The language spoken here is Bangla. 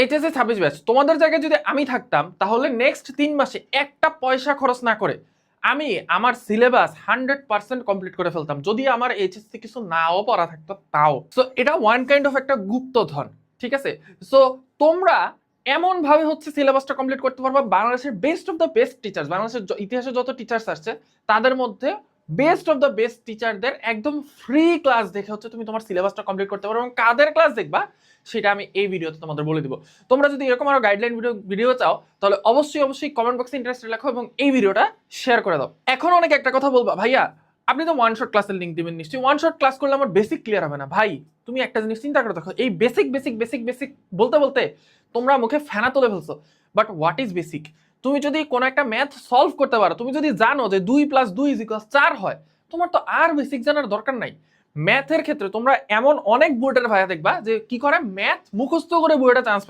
এইচএসসি 26 ব্যাচ, তোমাদের জায়গায় যদি আমি থাকতাম তাহলে নেক্সট 3 মাসে একটা পয়সা খরচ না করে আমি আমার সিলেবাস 100% কমপ্লিট করে ফেলতাম, যদি আমার এইচএসসি কিছু নাও পড়া থাকতো তাও। সো এটা ওয়ান কাইন্ড অফ একটা গুপ্তধন, ঠিক আছে? সো তোমরা এমন ভাবে হচ্ছে সিলেবাসটা কমপ্লিট করতে পারবা, বাংলাদেশের best of the best teachers, বাংলাদেশের ইতিহাসে যত টিচার্স আসছে তাদের মধ্যে বেস্ট অফ দ্য বেস্ট টিচারদের একদম ফ্রি ক্লাস দেখে হচ্ছে তুমি তোমার সিলেবাসটা কমপ্লিট করতে পারো। এবং কাদের ক্লাস দেখবা সেটা আমি এই ভিডিওতে তোমাদের বলে দিব। তোমরা যদি এরকম আরো গাইডলাইন ভিডিও চাও তাহলে অবশ্যই কমেন্ট বক্সে ইন্টারেস্টেড লেখো এবং এই ভিডিওটা শেয়ার করে দাও। এখন অনেকে একটা কথা বলবা, ভাইয়া আপনি তো ওয়ান শট ক্লাসের লিংক দিবেন নিশ্চয়ই, ওয়ান শট ক্লাস করলে আমার বেসিক ক্লিয়ার হবে না। ভাই তুমি একটা জিনিস চিন্তা করে দেখো, এই বেসিক বেসিক বেসিক বেসিক বলতে বলতে তোমরা মুখে ফেনা তুলে ফেলছো। But what is basic? তুমি যদি কোনো একটা ম্যাথ সলভ করতে পারো, তুমি যদি জানো যে 2+2=4 হয়, তোমার তো আর বেসিক জানার দরকার নাই। ম্যাথের ক্ষেত্রে তোমরা এমন অনেক বুয়েটের ভাইয়া দেখবা যে কি করে, ম্যাথ মুখস্থ করে বুয়েটে চান্স